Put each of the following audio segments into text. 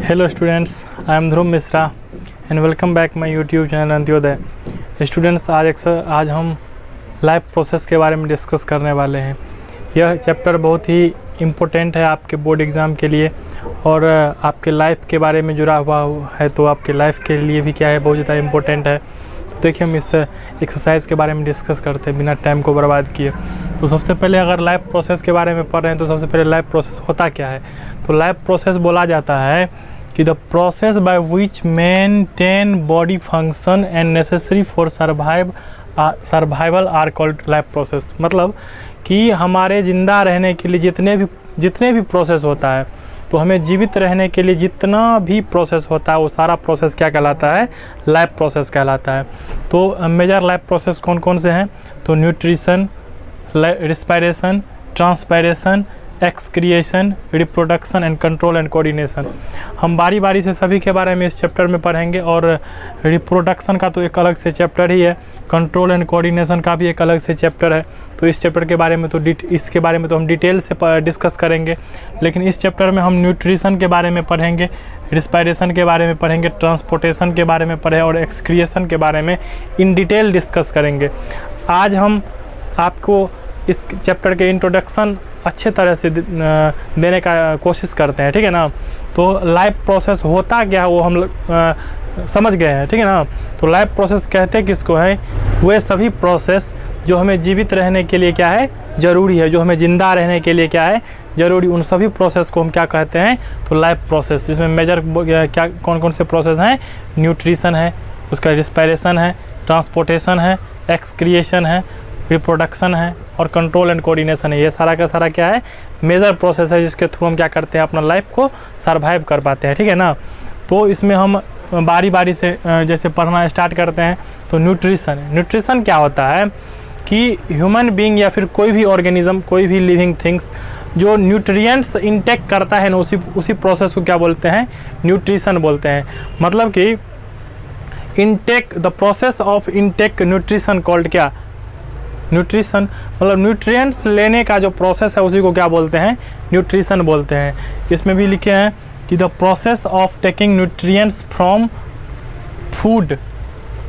Hello students, I am Dhruv Mishra and welcome back my YouTube channel Antyodaya. Students आज हम life process के बारे में डिस्कस करने वाले हैं। यह चैप्टर बहुत ही इम्पोर्टेंट है आपके बोर्ड एग्ज़ाम के लिए और आपके लाइफ के बारे में जुड़ा हुआ है, तो आपके लाइफ के लिए भी क्या है, बहुत ज़्यादा इम्पोर्टेंट है। तो देखिए हम इस एक्सरसाइज के बारे में डिस्कस करते हैं बिना टाइम को बर्बाद किए। तो सबसे पहले अगर लाइफ प्रोसेस के बारे में पढ़ रहे हैं तो सबसे पहले लाइफ प्रोसेस होता क्या है। तो लाइफ प्रोसेस बोला जाता है कि the process by which maintain body function and necessary for survival are called life process. मतलब कि हमारे ज़िंदा रहने के लिए जितने भी प्रोसेस होता है, तो हमें जीवित रहने के लिए जितना भी प्रोसेस होता है वो सारा प्रोसेस क्या कहलाता है, लाइफ प्रोसेस कहलाता है। तो मेजर लाइफ प्रोसेस कौन कौन से हैं, तो nutrition, respiration, transpiration, excretion, reproduction and control and coordination. हम बारी बारी से सभी के बारे में इस चैप्टर में पढ़ेंगे और रिप्रोडक्शन का तो एक अलग से चैप्टर ही है, कंट्रोल एंड कोऑर्डिनेशन का भी एक अलग से चैप्टर है। तो इस चैप्टर के बारे में इसके बारे में तो हम डिटेल से डिस्कस करेंगे, लेकिन इस चैप्टर में हम न्यूट्रिशन के बारे में पढ़ेंगे, रिस्पायरेशन के बारे में पढ़ेंगे, ट्रांसपोर्टेशन के बारे में पढ़ें और एक्सक्रिएशन के बारे में इन डिटेल डिस्कस करेंगे। आज हम आपको इस चैप्टर के इंट्रोडक्शन अच्छे तरह से देने का कोशिश करते हैं, ठीक है ना। तो लाइफ प्रोसेस होता क्या है वो हम समझ गए हैं, ठीक है ना। तो लाइफ प्रोसेस कहते किसको है, वे सभी प्रोसेस जो हमें जीवित रहने के लिए क्या है, ज़रूरी है, जो हमें ज़िंदा रहने के लिए क्या है, ज़रूरी, उन सभी प्रोसेस को हम क्या कहते हैं, तो लाइफ प्रोसेस। इसमें मेजर क्या कौन कौन से प्रोसेस हैं, न्यूट्रिशन है, उसका रिस्पायरेशन है, ट्रांसपोर्टेशन है, एक्सक्रिएशन है, रिप्रोडक्शन है और कंट्रोल एंड कोऑर्डिनेशन है। ये सारा का सारा क्या है, मेजर प्रोसेस है जिसके थ्रू हम क्या करते हैं, अपना लाइफ को सरवाइव कर पाते हैं, ठीक है ना। तो इसमें हम बारी बारी से जैसे पढ़ना स्टार्ट करते हैं। तो न्यूट्रिशन क्या होता है कि ह्यूमन बीइंग या फिर कोई भी ऑर्गेनिज्म, कोई भी लिविंग थिंग्स जो न्यूट्रिएंट्स इंटेक करता है ना, उसी प्रोसेस को क्या बोलते हैं, न्यूट्रिशन बोलते हैं। मतलब कि intake, the process of intake nutrition called क्या, न्यूट्रिशन। मतलब न्यूट्रिएंट्स लेने का जो प्रोसेस है उसी को क्या बोलते हैं, न्यूट्रिशन बोलते हैं। इसमें भी लिखे हैं कि the process of taking nutrients from food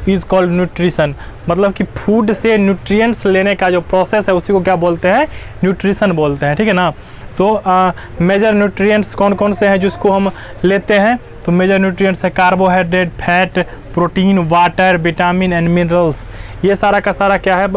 is called nutrition. मतलब कि फूड से न्यूट्रिएंट्स लेने का जो प्रोसेस है उसी को क्या बोलते हैं, न्यूट्रिशन बोलते हैं, ठीक है ना। तो मेजर न्यूट्रिएंट्स कौन कौन से हैं जिसको हम लेते हैं, तो मेजर न्यूट्रिएंट्स है carbohydrate, fat, protein, water, vitamin and minerals. ये सारा का सारा क्या है,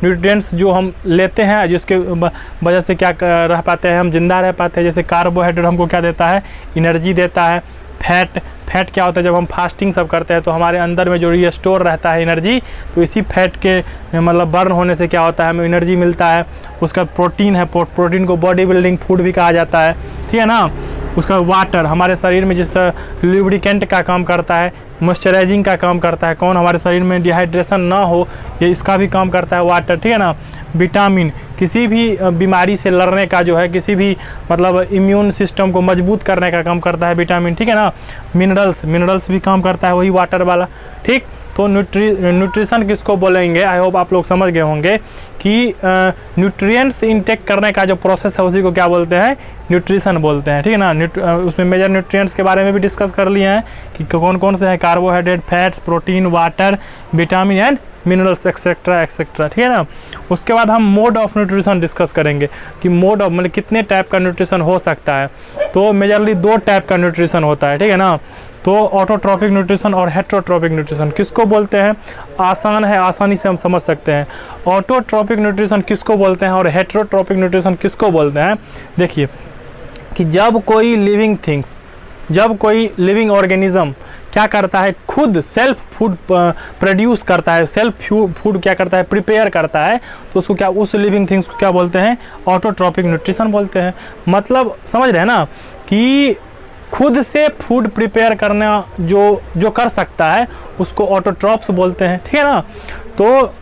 न्यूट्रिएंट्स जो हम लेते हैं जिसके वजह से क्या रह पाते हैं, हम जिंदा रह पाते हैं। जैसे कार्बोहाइड्रेट हमको क्या देता है, एनर्जी देता है। फैट क्या होता है, जब हम फास्टिंग सब करते हैं तो हमारे अंदर में जो रिस्टोर रहता है एनर्जी, तो इसी फैट के मतलब बर्न होने से क्या होता है, हमें एनर्जी मिलता है। उसका प्रोटीन है, प्रोटीन को बॉडी बिल्डिंग फूड भी कहा जाता है, ठीक है ना। उसका वाटर हमारे शरीर में जिस लुब्रिकेंट का काम करता है, मॉइस्चराइजिंग का काम करता है, कौन हमारे शरीर में डिहाइड्रेशन ना हो, ये इसका भी काम करता है वाटर, ठीक है ना। विटामिन किसी भी बीमारी से लड़ने का जो है, किसी भी मतलब इम्यून सिस्टम को मजबूत करने का काम करता है विटामिन, ठीक है ना। मिनरल्स भी काम करता है वही वाटर वाला, ठीक। तो न्यूट्रिशन किसको बोलेंगे, आई होप आप लोग समझ गए होंगे कि न्यूट्रिएंट्स इंटेक करने का जो प्रोसेस है उसी को क्या बोलते हैं, न्यूट्रिशन बोलते हैं, ठीक है ना। उसमें मेजर न्यूट्रिएंट्स के बारे में भी डिस्कस कर लिए हैं कि कौन कौन से हैं, carbohydrate, fats, protein, water, vitamin and minerals etcetera etcetera, ठीक है ना। उसके बाद हम मोड ऑफ न्यूट्रिशन डिस्कस करेंगे कि मोड ऑफ मतलब कितने टाइप का न्यूट्रिशन हो सकता है। तो मेजरली 2 टाइप का न्यूट्रिशन होता है, ठीक है ना। तो ऑटोट्रॉपिक न्यूट्रिशन और हेट्रोट्रॉपिक न्यूट्रिशन किसको बोलते हैं, आसान है, आसानी से हम समझ सकते हैं। ऑटोट्रॉपिक न्यूट्रिशन किसको बोलते हैं और हेट्रोट्रॉपिक न्यूट्रिशन किसको बोलते हैं। देखिए कि जब कोई लिविंग ऑर्गेनिज्म क्या करता है, खुद सेल्फ फूड प्रोड्यूस करता है, सेल्फ फूड क्या करता है, प्रिपेयर करता है, तो उसको क्या, उस लिविंग थिंग्स को क्या बोलते हैं, ऑटोट्रॉपिक न्यूट्रिशन बोलते हैं। मतलब समझ रहे हैं ना कि खुद से फूड प्रिपेयर करना जो कर सकता है उसको ऑटोट्रॉप्स बोलते हैं, ठीक है ना। तो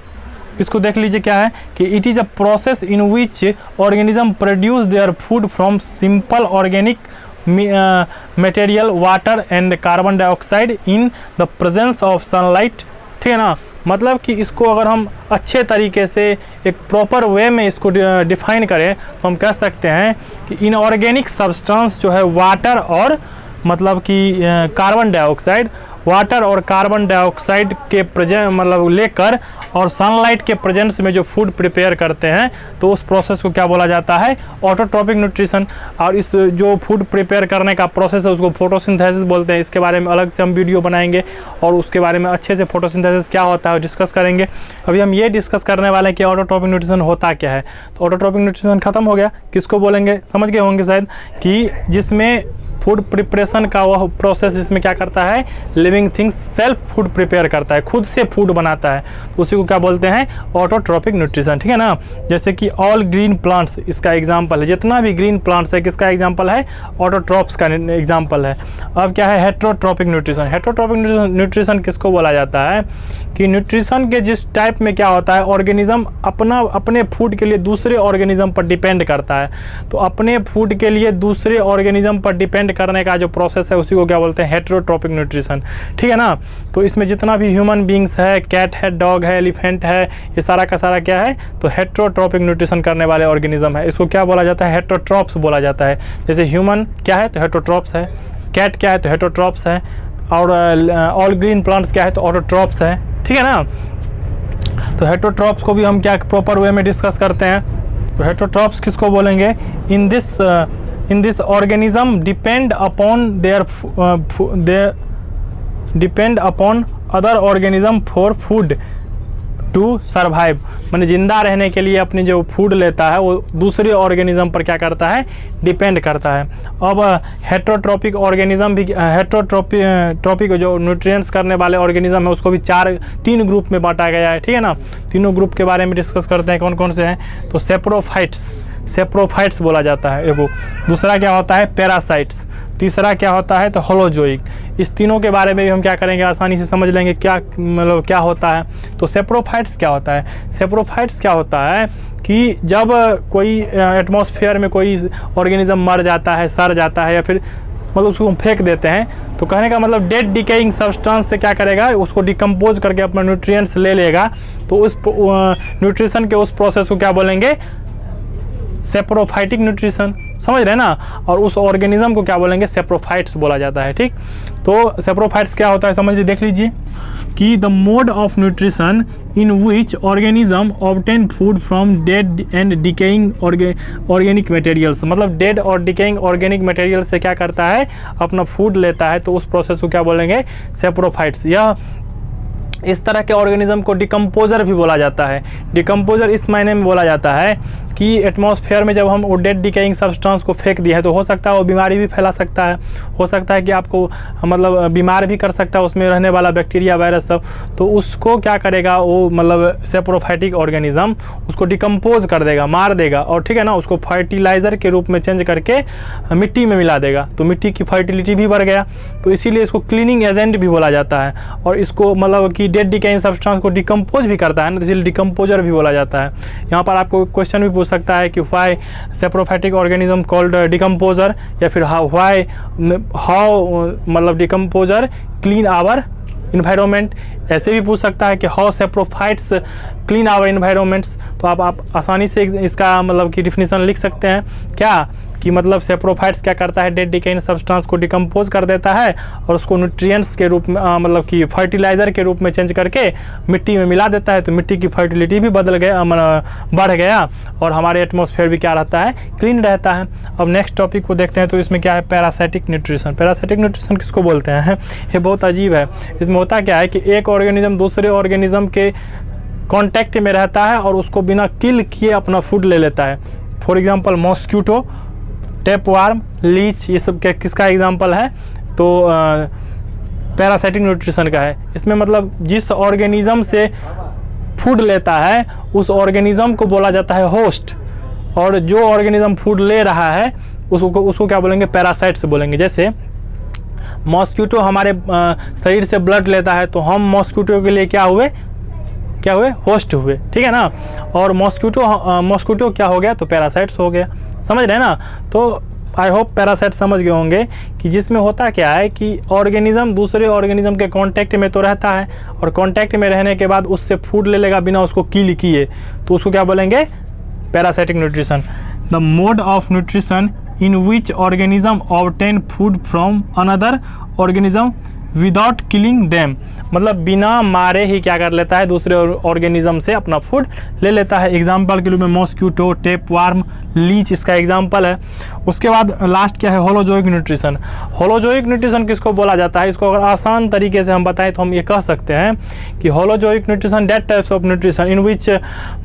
इसको देख लीजिए क्या है कि it is a process in which organism produce their food from simple organic material, water and carbon dioxide in the presence of sunlight, ठीक है ना। मतलब कि इसको अगर हम अच्छे तरीके से एक प्रॉपर वे में इसको डिफाइन करें तो हम कह सकते हैं कि इनऑर्गेनिक सब्सटेंस जो है वाटर और मतलब कि कार्बन डाइऑक्साइड, वाटर और कार्बन डाइऑक्साइड के प्रेजेंट मतलब लेकर और सनलाइट के प्रेजेंस में जो फूड प्रिपेयर करते हैं तो उस प्रोसेस को क्या बोला जाता है, ऑटोट्रॉपिक न्यूट्रिशन। और इस जो फूड प्रिपेयर करने का प्रोसेस है उसको फोटोसिंथेसिस बोलते हैं। इसके बारे में अलग से हम वीडियो बनाएंगे और उसके बारे में अच्छे से फोटोसिंथेसिस क्या होता है डिस्कस करेंगे। अभी हम ये डिस्कस करने वाले हैं कि ऑटोट्रॉपिक न्यूट्रिशन होता क्या है। तो ऑटोट्रॉपिक न्यूट्रिशन खत्म हो गया, किसको बोलेंगे समझ गए होंगे शायद, कि जिसमें फूड प्रिपरेशन का वह प्रोसेस जिसमें क्या करता है, living things self food prepare करता है, खुद से फूड बनाता है, तो उसी को क्या बोलते हैं, ऑटोट्रॉपिक न्यूट्रिशन। ठीक है ना। जैसे कि ऑल ग्रीन प्लांट्स इसका एग्जांपल है, जितना भी ग्रीन प्लांट्स है किसका एग्जांपल है, ऑटोट्रॉप्स का एग्जांपल है। अब क्या है, हेट्रोट्रॉपिक न्यूट्रिशन। हेट्रोट्रॉपिक न्यूट्रिशन किसको बोला जाता है कि न्यूट्रिशन के जिस टाइप में क्या होता है, ऑर्गेनिज्म अपने फूड के लिए दूसरे ऑर्गेनिज्म पर डिपेंड करता है। तो अपने फूड के लिए दूसरे ऑर्गेनिज्म पर डिपेंड करने का जो प्रोसेस है उसी को क्या बोलते हैं, हेट्रोट्रॉपिक न्यूट्रिशन। ठीक है ना। तो इसमें जितना भी ह्यूमन बींग्स है, कैट है, डॉग है, एलिफेंट है, ये सारा का सारा क्या है, तो हेट्रोट्रॉपिक न्यूट्रिशन करने वाले ऑर्गेनिज्म है। इसको क्या बोला जाता है, हेट्रोट्रॉप्स बोला जाता है। जैसे ह्यूमन क्या है तो हेट्रोट्रॉप्स है, कैट क्या है तो हेट्रोट्रॉप्स है, और ऑल ग्रीन प्लांट्स क्या है तो ऑटोट्रॉप्स है। ठीक है ना। तो हेट्रोट्रॉप्स को भी हम क्या प्रॉपर वे में डिस्कस करते हैं। तो हेट्रोट्रॉप्स किसको बोलेंगे, in this organism depend upon other organism for food to survive। माने जिंदा रहने के लिए अपनी जो फूड लेता है वो दूसरे ऑर्गेनिज्म पर क्या करता है, डिपेंड करता है। अब हेट्रोट्रॉपिक ऑर्गेनिज्म भी, हेट्रोट्रॉपिक जो न्यूट्रिएंट्स करने वाले ऑर्गेनिज्म है उसको भी तीन ग्रुप में बांटा गया है। ठीक है ना। तीनों ग्रुप के बारे में डिस्कस करते हैं, कौन कौन से हैं। तो सेप्रोफाइट्स बोला जाता है एगो, दूसरा क्या होता है, पैरासाइट्स, तीसरा क्या होता है तो होलोजोइक। इस तीनों के बारे में भी हम क्या करेंगे, आसानी से समझ लेंगे क्या मतलब क्या होता है। तो सेप्रोफाइट्स क्या होता है, सेप्रोफाइट्स क्या होता है कि जब कोई एटमॉस्फेयर में कोई ऑर्गेनिज्म मर जाता है, सड़ जाता है, या फिर मतलब उसको हम फेंक देते हैं, तो कहने का मतलब डेड डिकेइंग सब्सटेंस से क्या करेगा, उसको डिकम्पोज करके अपना न्यूट्रिएंट्स ले लेगा। तो उस न्यूट्रिशन के उस प्रोसेस को क्या बोलेंगे, सेप्रोफाइटिक न्यूट्रिशन। समझ रहे हैं ना। और उस ऑर्गेनिज्म को क्या बोलेंगे, सेप्रोफाइट्स बोला जाता है। ठीक। तो सेप्रोफाइट्स क्या होता है समझ लीजिए, देख लीजिए कि the mode of nutrition in which organism obtain food from dead and decaying organic materials. मतलब डेड और डिकेइंग ऑर्गेनिक मटेरियल से क्या करता है, अपना फूड लेता है, तो उस प्रोसेस को क्या बोलेंगे, सेप्रोफाइट्स। यह इस तरह के ऑर्गेनिज्म को डिकम्पोजर भी बोला जाता है। डिकम्पोजर इस मायने में बोला जाता है कि एटमॉस्फेयर में जब हम वो डेड डिकेइंग सब्सटेंस को फेंक दिए हैं तो हो सकता है वो बीमारी भी फैला सकता है, हो सकता है कि आपको मतलब बीमार भी कर सकता है उसमें रहने वाला बैक्टीरिया वायरस सब। तो उसको क्या करेगा वो, मतलब सेप्रोफाइटिक ऑर्गेनिज्म उसको डिकम्पोज कर देगा, मार देगा, और ठीक है ना, उसको फर्टिलाइज़र के रूप में चेंज करके मिट्टी में मिला देगा, तो मिट्टी की फर्टिलिटी भी बढ़ गया। तो इसीलिए इसको क्लीनिंग एजेंट भी बोला जाता है। और इसको मतलब कि डेड डिकेइंग सब्सटेंस को डिकम्पोज भी करता है ना, तो इसलिए डिकम्पोजर भी बोला जाता है। यहाँ पर आपको क्वेश्चन भी पूछ सकता है कि why saprophytic organism called decomposer, या फिर व्हाई हाउ मतलब डिकम्पोजर क्लीन आवर इन्वायरमेंट। ऐसे भी पूछ सकता है कि how saprophytes clean our environments. तो आप आसानी से इसका मतलब कि डिफिनीशन लिख सकते हैं क्या, कि मतलब सेप्रोफाइट्स क्या करता है, डेड डिकेइंग सब्सटेंस को डिकम्पोज कर देता है और उसको न्यूट्रिएंट्स के रूप में मतलब कि फर्टिलाइज़र के रूप में चेंज करके मिट्टी में मिला देता है, तो मिट्टी की फर्टिलिटी भी बढ़ गया और हमारे एटमॉस्फेयर भी क्या रहता है, क्लीन रहता है। अब नेक्स्ट टॉपिक को देखते हैं। तो इसमें क्या है, पैरासाइटिक न्यूट्रिशन। पैरासाइटिक न्यूट्रिशन किसको बोलते हैं, ये बहुत अजीब है। इसमें होता क्या है कि एक ऑर्गेनिज्म दूसरे ऑर्गेनिज्म के कॉन्टैक्ट में रहता है और उसको बिना किल किए अपना फूड ले लेता है। For example mosquito, tapeworm, leech, ये सब किसका एग्जाम्पल है, तो पैरासाइटिक न्यूट्रिशन का है। इसमें मतलब जिस ऑर्गेनिज्म से फूड लेता है उस ऑर्गेनिज्म को बोला जाता है होस्ट, और जो ऑर्गेनिज्म फूड ले रहा है उसको क्या बोलेंगे, पैरासाइट्स बोलेंगे। जैसे मॉस्क्यूटो हमारे शरीर से ब्लड लेता है, तो हम मॉस्क्यूटो के लिए क्या हुए, होस्ट हुए। ठीक है ना। और मॉस्क्यूटो क्या हो गया, तो पैरासाइट्स हो गया। समझ रहे हैं ना। तो आई होप पैरासाइट समझ गए होंगे कि जिसमें होता क्या है कि ऑर्गेनिज्म दूसरे ऑर्गेनिज्म के कांटेक्ट में तो रहता है, और कांटेक्ट में रहने के बाद उससे फूड ले लेगा बिना उसको किल किए, तो उसको क्या बोलेंगे, parasitic nutrition. The mode of nutrition in which organism obtain food from another organism without killing them, मतलब बिना मारे ही क्या कर लेता है, दूसरे ऑर्गेनिज्म से अपना फूड ले लेता है। एग्जाम्पल के रूप में मॉस्क्यूटो, टेपवार्म, लीच इसका एग्जाम्पल है। उसके बाद लास्ट क्या है, होलोजोइक न्यूट्रिशन। होलोजोइक न्यूट्रिशन किसको बोला जाता है, इसको अगर आसान तरीके से हम बताएं तो हम ये कह सकते हैं कि holozoic nutrition that types of nutrition in which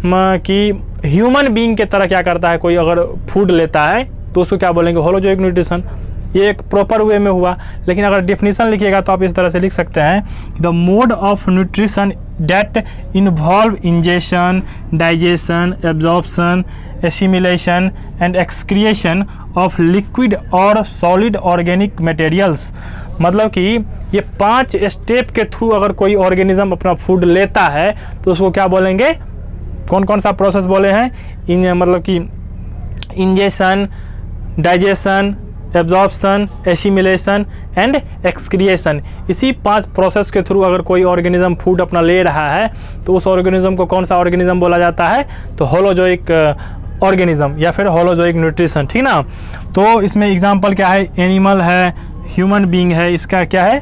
कि ह्यूमन बीइंग के तरह क्या करता है, कोई अगर फूड लेता है तो उसको क्या बोलेंगे, होलोजोइक न्यूट्रिशन। ये एक प्रॉपर वे में हुआ, लेकिन अगर डेफिनेशन लिखिएगा तो आप इस तरह से लिख सकते हैं, the mode of nutrition that involve ingestion, digestion, absorption, assimilation and excretion of liquid और सॉलिड ऑर्गेनिक मटेरियल्स। मतलब कि ये 5 स्टेप के थ्रू अगर कोई ऑर्गेनिज्म अपना फूड लेता है तो उसको क्या बोलेंगे, कौन कौन सा प्रोसेस बोले हैं, मतलब कि ingestion, digestion, absorption, assimilation and excretion. इसी 5 प्रोसेस के थ्रू अगर कोई ऑर्गेनिज्म फूड अपना ले रहा है तो उस ऑर्गेनिज्म को कौन सा ऑर्गेनिज्म बोला जाता है, तो होलोजोइक ऑर्गेनिज्म या फिर होलोजोइक न्यूट्रिशन, ठीक ना। तो इसमें एग्जांपल क्या है, एनिमल है, ह्यूमन बीइंग है, इसका क्या है,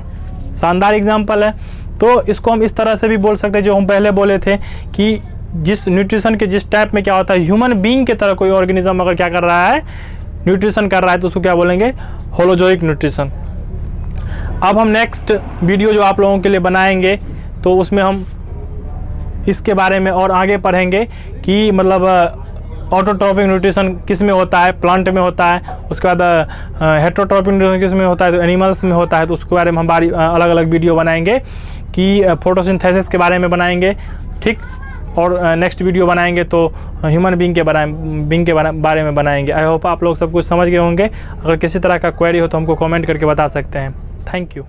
शानदार एग्जांपल है। तो इसको हम इस तरह से भी बोल सकते हैं, जो हम पहले बोले थे कि जिस न्यूट्रिशन के जिस टाइप में क्या होता है, ह्यूमन बीइंग की तरह कोई ऑर्गेनिज्म अगर क्या कर रहा है, न्यूट्रिशन कर रहा है, तो उसको क्या बोलेंगे, होलोजोइक न्यूट्रिशन। अब हम नेक्स्ट वीडियो जो आप लोगों के लिए बनाएंगे तो उसमें हम इसके बारे में और आगे पढ़ेंगे कि मतलब ऑटोट्रॉपिक न्यूट्रिशन किस में होता है, प्लांट में होता है, उसके बाद हेट्रोट्रॉपिक न्यूट्रिशन किस में होता है, तो एनिमल्स में होता है। तो उसके बारे में हम अलग अलग वीडियो बनाएंगे कि फोटोसिंथेसिस के बारे में बनाएंगे, ठीक। और नेक्स्ट वीडियो बनाएंगे तो ह्यूमन बीइंग के बारे में बनाएंगे। आई होप आप लोग सब कुछ समझ गए होंगे। अगर किसी तरह का क्वेरी हो तो हमको कमेंट करके बता सकते हैं। Thank you.